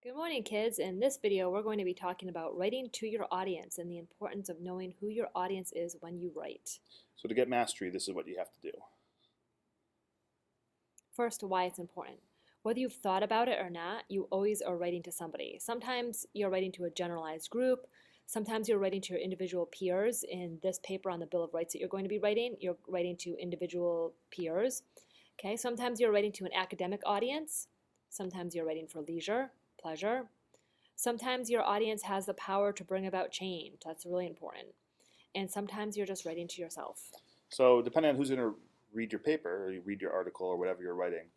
Good morning, kids. In this video, we're going to be talking about writing to your audience and the importance of knowing who your audience is when you write. So to get mastery, this is what you have to do. First, why it's important. Whether you've thought about it or not, you always are writing to somebody. Sometimes you're writing to a generalized group. Sometimes you're writing to your individual peers. In this paper on the Bill of Rights that you're going to be writing, you're writing to individual peers. Okay, sometimes you're writing to an academic audience. Sometimes you're writing for leisure, pleasure. Sometimes your audience has the power to bring about change. That's really important. And sometimes you're just writing to yourself. So depending on who's going to read your paper or you read your article or whatever you're writing,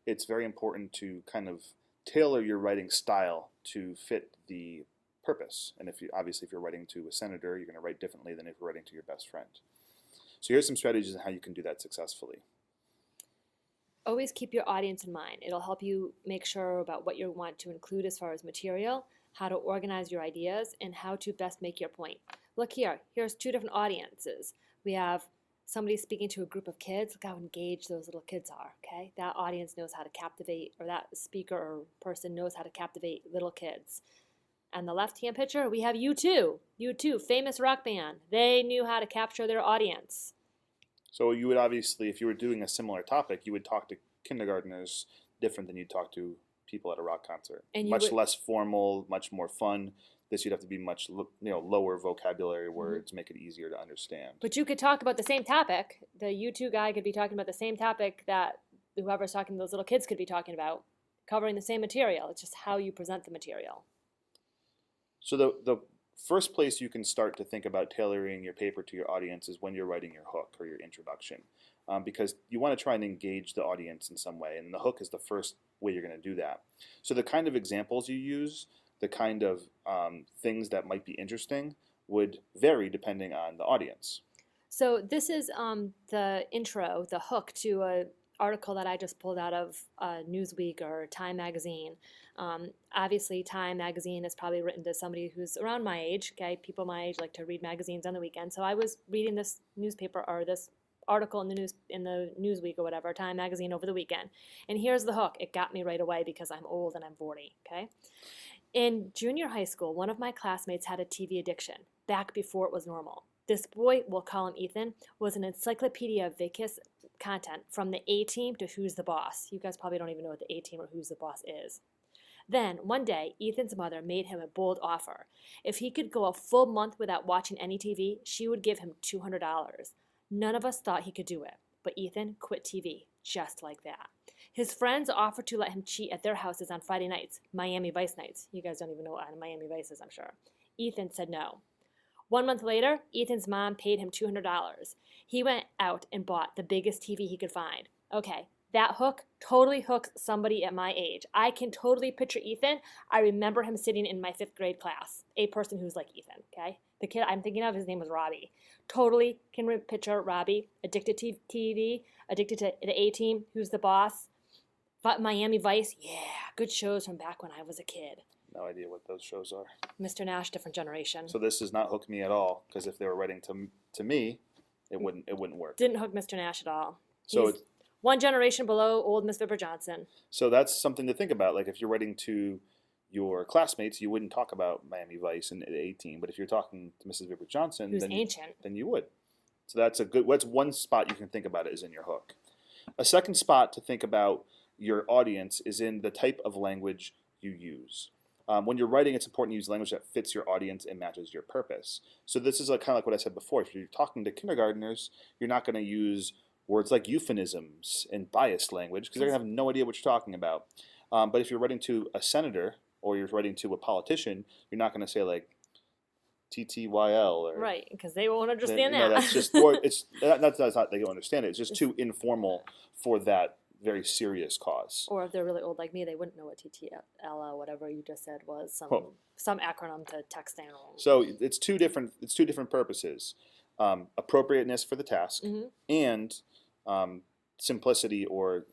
it's very important to kind of tailor your writing style to fit the purpose. And obviously if you're writing to a senator, you're going to write differently than if you're writing to your best friend. So here's some strategies on how you can do that successfully. Always keep your audience in mind. It'll help you make sure about what you want to include as far as material, how to organize your ideas, and how to best make your point. Look here, here's two different audiences. We have somebody speaking to a group of kids. Look how engaged those little kids are, okay? That audience knows how to captivate, or that speaker or person knows how to captivate little kids. And the left-hand picture, we have U2. U2, famous rock band. They knew how to capture their audience. So you would obviously, if you were doing a similar topic, you would talk to kindergartners different than you'd talk to people at a rock concert. And much less formal, much more fun. This you'd have to be much lower vocabulary words, make it easier to understand. But you could talk about the same topic. The U2 guy could be talking about the same topic that whoever's talking to those little kids could be talking about, covering the same material. It's just how you present the material. So the first place you can start to think about tailoring your paper to your audience is when you're writing your hook or your introduction, because you want to try and engage the audience in some way, and the hook is the first way you're going to do that. So the kind of examples you use, the kind of things that might be interesting would vary depending on the audience. So this is the intro, the hook to an article that I just pulled out of Newsweek or Time Magazine. Obviously, Time Magazine is probably written to somebody who's around my age. Okay, people my age like to read magazines on the weekend. So I was reading this newspaper or this article in the Newsweek or whatever, Time Magazine over the weekend. And here's the hook. It got me right away because I'm old and I'm 40. Okay. In junior high school, one of my classmates had a TV addiction back before it was normal. This boy, we'll call him Ethan, was an encyclopedia of Vegas content from the A-Team to Who's the Boss. You guys probably don't even know what the A-Team or Who's the Boss is. Then, one day, Ethan's mother made him a bold offer. If he could go a full month without watching any TV, she would give him $200. None of us thought he could do it, but Ethan quit TV just like that. His friends offered to let him cheat at their houses on Friday nights, Miami Vice nights. You guys don't even know what Miami Vice is, I'm sure. Ethan said no. 1 month later, Ethan's mom paid him $200. He went out and bought the biggest TV he could find. Okay, that hook totally hooks somebody at my age. I can totally picture Ethan. I remember him sitting in my 5th grade class, a person who's like Ethan, okay? The kid I'm thinking of, his name was Robbie. Totally can picture Robbie, addicted to TV, addicted to the A-Team, Who's the Boss, Miami Vice. Yeah, good shows from back when I was a kid. No idea what those shows are. Mr. Nash, different generation. So this does not hook me at all, because if they were writing to me, it wouldn't work. Didn't hook Mr. Nash at all. So He's one generation below old Miss Vipper Johnson. So that's something to think about. Like if you're writing to your classmates, you wouldn't talk about Miami Vice and the A-Team. But if you're talking to Mrs. Vipper Johnson, who's ancient, then you would. So that's one spot you can think about it is in your hook. A second spot to think about your audience is in the type of language you use. When you're writing, it's important to use language that fits your audience and matches your purpose. So this is kind of like what I said before. If you're talking to kindergartners, you're not going to use words like euphemisms and biased language because they're going to have no idea what you're talking about. But if you're writing to a senator or you're writing to a politician, you're not going to say like TTYL or right, because they won't understand that. That's just or it's that's not they don't understand it. It's just too informal for that very serious cause. Or if they're really old like me, they wouldn't know what TTL, whatever you just said, was some acronym to texting. So it's two different purposes: appropriateness for the task and simplicity or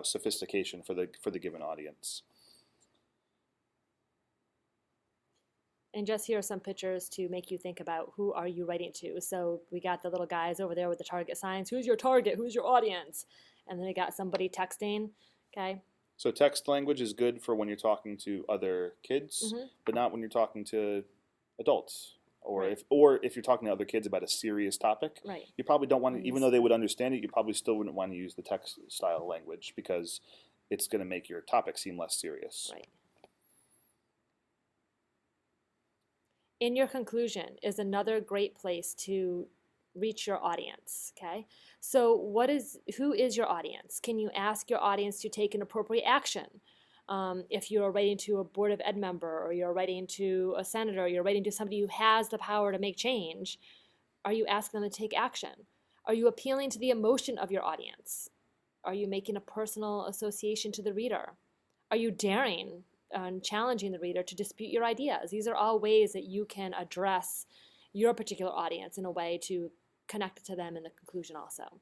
sophistication for the given audience. And just here are some pictures to make you think about who are you writing to. So we got the little guys over there with the target signs. Who's your target? Who's your audience? And then we got somebody texting. Okay. So text language is good for when you're talking to other kids, Mhm. but not when you're talking to adults. Or Right. if you're talking to other kids about a serious topic, Right. you probably don't want to, And even though they would understand it, you probably still wouldn't want to use the text style language because it's going to make your topic seem less serious. Right. In your conclusion is another great place to reach your audience, okay? So who is your audience? Can you ask your audience to take an appropriate action? If you're writing to a Board of Ed member, or you're writing to a senator, or you're writing to somebody who has the power to make change, are you asking them to take action? Are you appealing to the emotion of your audience? Are you making a personal association to the reader? Are you daring and challenging the reader to dispute your ideas? These are all ways that you can address your particular audience in a way to connect to them in the conclusion also.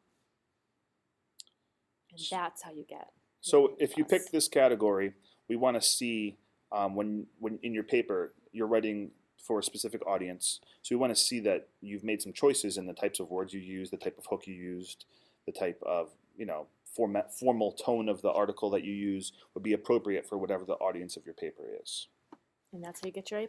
And that's how you get. So if you picked this category, we want to see when in your paper you're writing for a specific audience. So we want to see that you've made some choices in the types of words you use, the type of hook you used, the type of formal tone of the article that you use would be appropriate for whatever the audience of your paper is. And that's how you get your A+.